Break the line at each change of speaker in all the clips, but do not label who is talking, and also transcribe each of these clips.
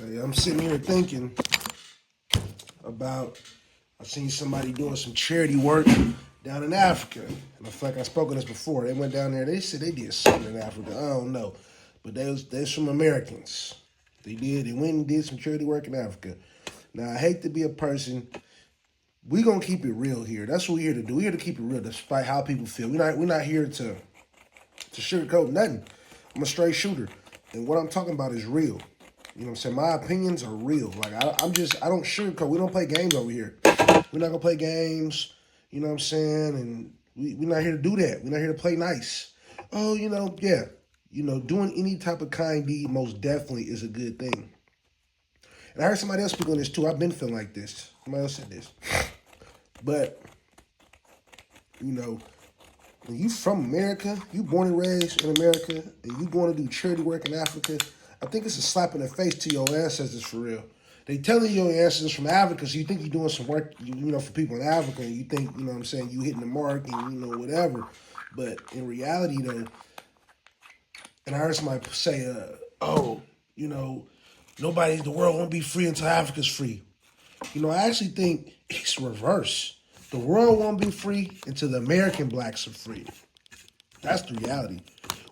I'm sitting here thinking about, I seen somebody doing some charity work down in Africa. And I feel like I spoke on this before. They went down there, they said they did something in Africa. I don't know. But they was from Americans. They went and did some charity work in Africa. Now, I hate to be a person. We gonna keep it real here. That's what we're here to do. We're here to keep it real despite how people feel. We're not here to sugarcoat nothing. I'm a straight shooter. And what I'm talking about is real. You know what I'm saying? My opinions are real. Like, I don't sugarcoat. We don't play games over here. We're not going to play games. You know what I'm saying? And we're not here to do that. We're not here to play nice. Oh, yeah. Doing any type of kind deed most definitely is a good thing. And I heard somebody else speak on this too. I've been feeling like this. Somebody else said this. But, when you from America, you born and raised in America, and you going to do charity work in Africa, I think it's a slap in the face to your ancestors for real. They telling your ancestors from Africa, so you think you're doing some work, for people in Africa, and you think, what I'm saying, you hitting the mark and, whatever. But in reality, though, and I heard somebody say, the world won't be free until Africa's free. I actually think it's reverse. The world won't be free until the American blacks are free. That's the reality.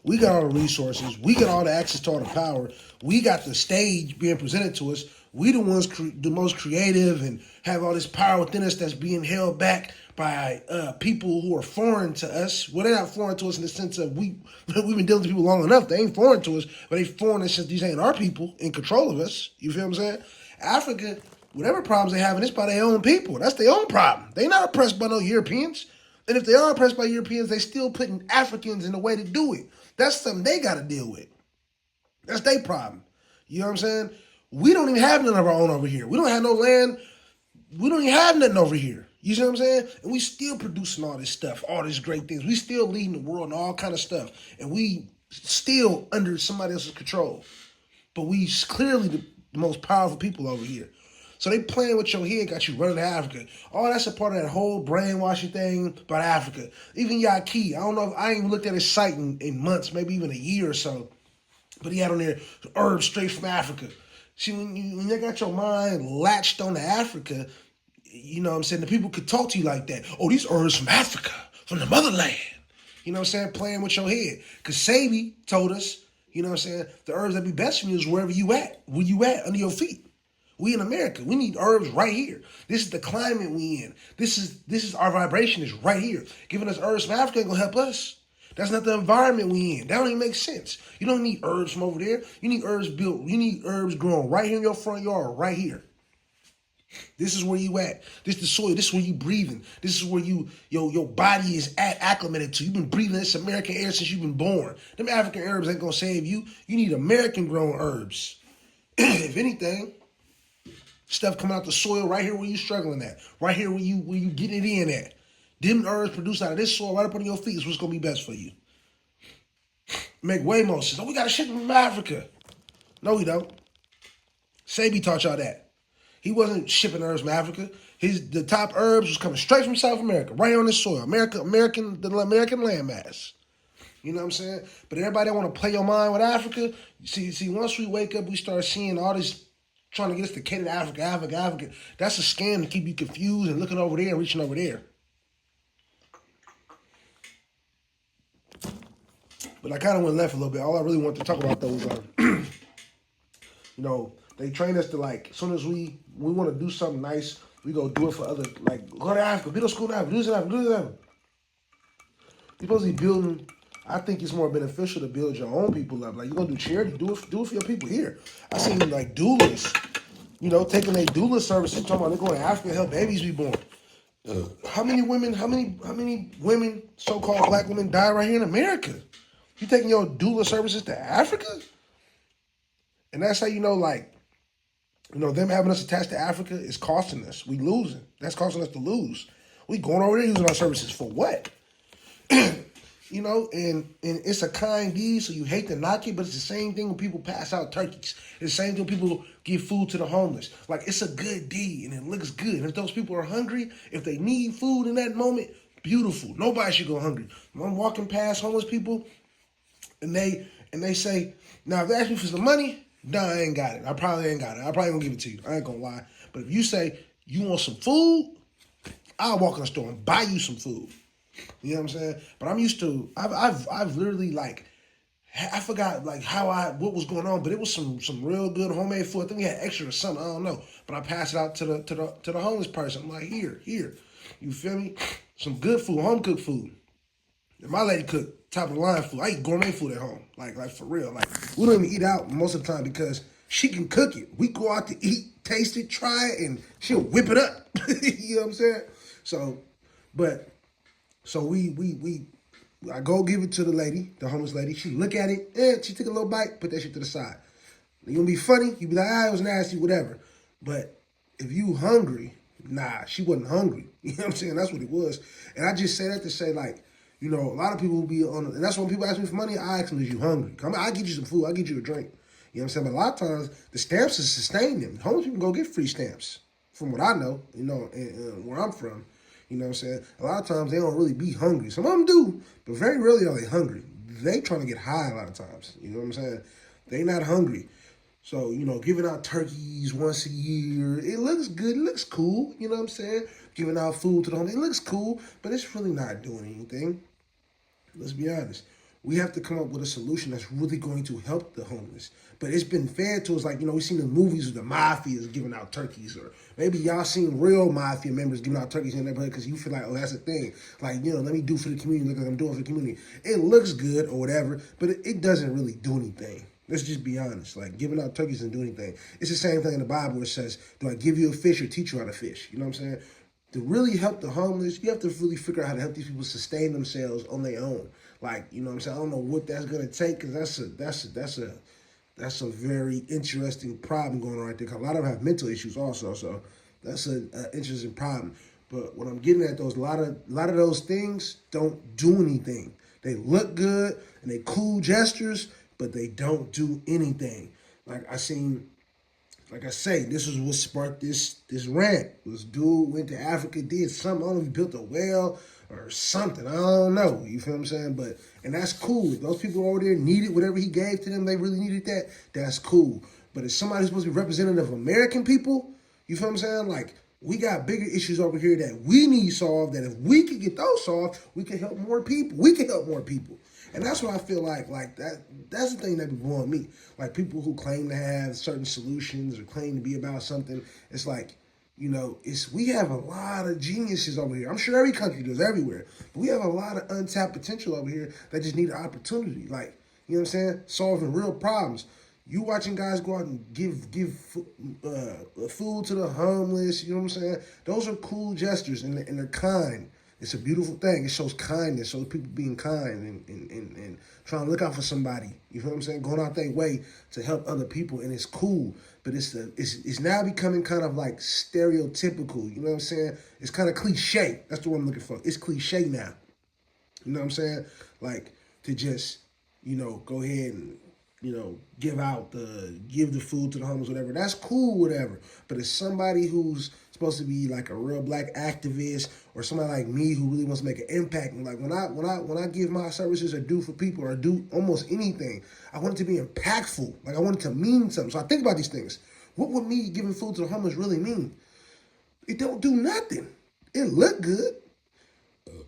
We got all the resources. We got all the access to all the power. We got the stage being presented to us. We the ones the most creative and have all this power within us that's being held back by people who are foreign to us. Well, they're not foreign to us in the sense of we've been dealing with people long enough. They ain't foreign to us, but they foreign in the sense these ain't our people in control of us. You feel what I'm saying? Africa, whatever problems they having, it's by their own people. That's their own problem. They not oppressed by no Europeans. And if they are oppressed by Europeans, they still putting Africans in the way to do it. That's something they got to deal with. That's their problem. You know what I'm saying? We don't even have none of our own over here. We don't have no land. We don't even have nothing over here. You see what I'm saying? And we still producing all this stuff, all these great things. We still leading the world and all kind of stuff. And we still under somebody else's control. But we clearly the most powerful people over here. So they playing with your head, got you running to Africa. Oh, that's a part of that whole brainwashing thing about Africa. Even Yaki, I don't know, I ain't even looked at his site in months, maybe even a year or so. But he had on there herbs straight from Africa. See, when you got your mind latched on to Africa, you know what I'm saying, the people could talk to you like that. Oh, these herbs from Africa, from the motherland. You know what I'm saying, playing with your head. Because Sabi told us, you know what I'm saying, the herbs that be best for you is wherever you at, under your feet. We in America. We need herbs right here. This is the climate we in. This is our vibration is right here. Giving us herbs from Africa ain't gonna help us. That's not the environment we in. That don't even make sense. You don't need herbs from over there. You need herbs built. You need herbs growing right here in your front yard, right here. This is where you at. This is the soil. This is where you breathing. This is where your body is acclimated to. You've been breathing this American air since you've been born. Them African herbs ain't gonna save you. You need American grown herbs. If anything. Stuff coming out the soil right here where you struggling at. Right here where you getting it in at. Them herbs produced out of this soil right up under your feet is what's going to be best for you. Make Waymo says, oh, we got to ship them from Africa. No, we don't. Sabi taught y'all that. He wasn't shipping herbs from Africa. The top herbs was coming straight from South America, right here on this soil. The American landmass. You know what I'm saying? But everybody that want to play your mind with Africa, see, once we wake up, we start seeing all this trying to get us to cater to Africa. That's a scam to keep you confused and looking over there and reaching over there. But I kind of went left a little bit. All I really wanted to talk about, though, was, they train us to, as soon as we want to do something nice, we go do it for other, go to Africa, build a school in Africa, do this in Africa, do this in Africa. You're supposed to be building. I think it's more beneficial to build your own people up. Like, you're going to do charity, do it for your people here. I seen, doulas, taking their doula services, talking about they're going to Africa to help babies be born. How many women, so-called black women, die right here in America? You taking your doula services to Africa? And that's how them having us attached to Africa is costing us. We losing. That's costing us to lose. We going over there using our services for what? And it's a kind deed, so you hate to knock it, but it's the same thing when people pass out turkeys. It's the same thing when people give food to the homeless. It's a good deed, and it looks good. And if those people are hungry, if they need food in that moment, beautiful. Nobody should go hungry. When I'm walking past homeless people, and they say, now if they ask me for some money, No, I ain't got it. I probably ain't got it. I probably gonna give it to you. I ain't gonna lie. But if you say you want some food, I'll walk in the store and buy you some food. You know what I'm saying? But I'm used to. I've literally like. I forgot like what was going on, but it was some real good homemade food. I think we had extra or something. I don't know. But I passed it out to the homeless person. I'm like, here. You feel me? Some good food, home cooked food. And my lady cook top of the line food. I eat gourmet food at home. Like for real. Like we don't even eat out most of the time because she can cook it. We go out to eat, taste it, try it, and she'll whip it up. You know what I'm saying? So, but so I go give it to the lady, the homeless lady. She look at it, she took a little bite, put that shit to the side. You gonna be funny? You be like, it was nasty, whatever. But if you hungry, nah, she wasn't hungry. You know what I'm saying? That's what it was. And I just say that to say like, you know, a lot of people will be on, and that's when people ask me for money, I ask them, is you hungry? I get you some food, I get you a drink. You know what I'm saying? But a lot of times, the stamps is sustain them. Homeless people go get free stamps, from what I know, you know, and where I'm from. You know what I'm saying? A lot of times, they don't really be hungry. Some of them do, but very rarely are they hungry. They trying to get high a lot of times. You know what I'm saying? They not hungry. So, you know, giving out turkeys once a year, it looks good, it looks cool, you know what I'm saying? Giving out food to the homeless, it looks cool, but it's really not doing anything. Let's be honest. We have to come up with a solution that's really going to help the homeless. But it's been fed to us like, you know, we've seen the movies of the mafia is giving out turkeys, or maybe y'all seen real mafia members giving out turkeys in their neighborhood because you feel like, oh, that's a thing. Like, you know, let me do for the community, look like I'm doing for the community. It looks good or whatever, but it doesn't really do anything. Let's just be honest. Like, giving out turkeys doesn't do anything. It's the same thing in the Bible where it says, do I give you a fish or teach you how to fish? You know what I'm saying? To really help the homeless, you have to really figure out how to help these people sustain themselves on their own. Like, you know what I'm saying? I don't know what that's gonna take because that's a very interesting problem going on right there. 'Cause a lot of them have mental issues also, so that's an interesting problem. But what I'm getting at though is a lot of those things don't do anything. They look good and they cool gestures, but they don't do anything. Like I say, this is what sparked this rant. This dude went to Africa, did something. I don't know if he built a well or something. I don't know. You feel what I'm saying? And that's cool. If those people over there needed whatever he gave to them, they really needed that, that's cool. But if somebody's supposed to be representative of American people, you feel what I'm saying? Like, we got bigger issues over here that we need solved, that if we could get those solved, we can help more people. We can help more people. And that's what I feel like that's the thing that be blowing me. Like, people who claim to have certain solutions or claim to be about something, it's like, you know, we have a lot of geniuses over here. I'm sure every country does, everywhere. But we have a lot of untapped potential over here that just need an opportunity. Like, you know what I'm saying? Solving real problems. You watching guys go out and give food to the homeless, you know what I'm saying? Those are cool gestures, and they're kind. It's a beautiful thing. It shows kindness, shows people being kind and trying to look out for somebody. You feel what I'm saying? Going out their way to help other people, and it's cool. But it's now becoming kind of like stereotypical. You know what I'm saying? It's kind of cliche. That's the word I'm looking for. It's cliche now. You know what I'm saying? Like, to just, you know, go ahead and, you know, give the food to the homeless, whatever. That's cool, whatever. But it's somebody who's supposed to be like a real black activist, or somebody like me who really wants to make an impact. And like, when I give my services or do for people or do almost anything, I want it to be impactful. Like, I want it to mean something. So I think about these things. What would me giving food to the homeless really mean? It don't do nothing. It look good.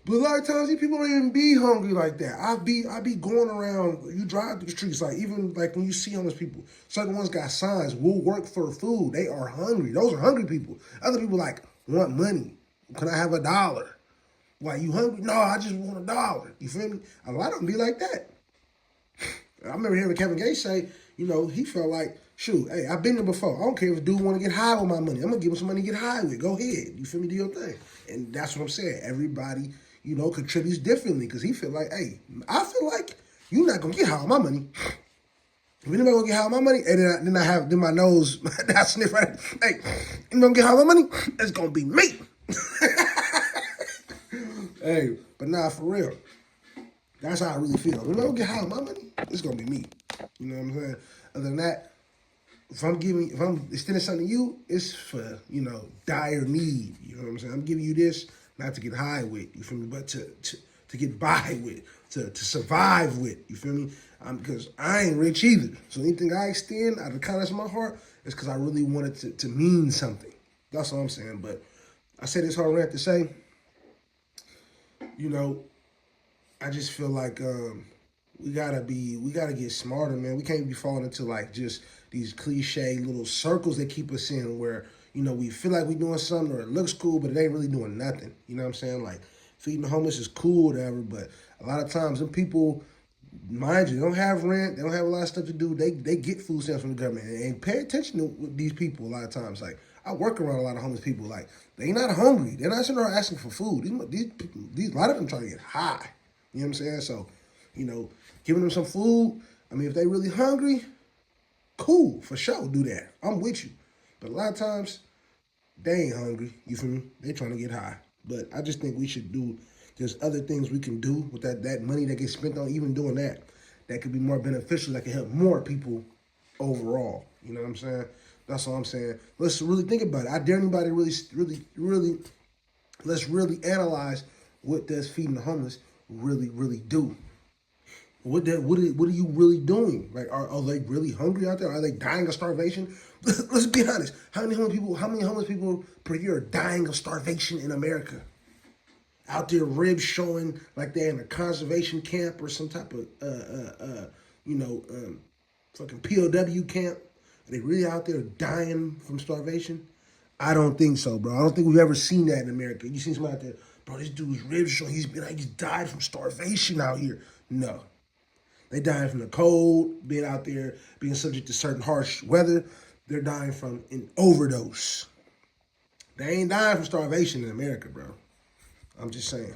But a lot of times these people don't even be hungry like that. I be going around, you drive through the streets, like, even like when you see homeless people, certain ones got signs, will work for food. They are hungry. Those are hungry people. Other people like, want money. Can I have $1? Why, you hungry? No, I just want $1. You feel me? A lot of them be like that. I remember hearing Kevin Gates say, you know, he felt like, shoot, hey, I've been there before. I don't care if a dude want to get high with my money. I'm going to give him some money to get high with. Go ahead. You feel me? Do your thing. And that's what I'm saying. Everybody, you know, contributes differently, because he feel like, hey, I feel like you're not going to get high with my money. If anybody going to get high with my money, and then my nose, I sniff right, hey, you going to get high with my money? It's going to be me. Hey, but nah, for real. That's how I really feel. If I don't get high with my money, it's going to be me. You know what I'm saying? Other than that, if I'm extending something to you, it's for, you know, dire need. You know what I'm saying? I'm giving you this not to get high with, you feel me, but to to get by with, to survive with. You feel me? Because I ain't rich either. So anything I extend out of the kindness of my heart is because I really want it to mean something. That's all I'm saying. But I say this whole rant to say, you know, I just feel like we gotta get smarter, man. We can't be falling into like just these cliche little circles that keep us in where, you know, we feel like we doing something or it looks cool, but it ain't really doing nothing. You know what I'm saying? Like feeding the homeless is cool, whatever, but a lot of times them people, mind you, they don't have rent, they don't have a lot of stuff to do. They get food stamps from the government and pay attention to these people a lot of times. Like I work around a lot of homeless people. Like they not hungry. They're not sitting there asking for food. These a lot of them trying to get high. You know what I'm saying? So, you know, giving them some food. I mean, if they really hungry, cool, for sure, do that. I'm with you. But a lot of times, they ain't hungry. You feel me? They trying to get high. But I just think we should do, there's other things we can do with that money that gets spent on even doing that. That could be more beneficial, that could help more people overall. You know what I'm saying? That's all I'm saying. Let's really think about it. I dare anybody really, let's really analyze what does feeding the homeless really do. What are you really doing? Like, are they really hungry out there? Are they dying of starvation? Let's be honest. How many homeless people per year are dying of starvation in America? Out there, ribs showing like they're in a conservation camp or some type of fucking POW camp. Are they really out there dying from starvation? I don't think so, bro. I don't think we've ever seen that in America. You seen somebody out there, bro? This dude's ribs showing he's died from starvation out here. No. They dying from the cold, being out there, being subject to certain harsh weather. They're dying from an overdose. They ain't dying from starvation in America, bro. I'm just saying.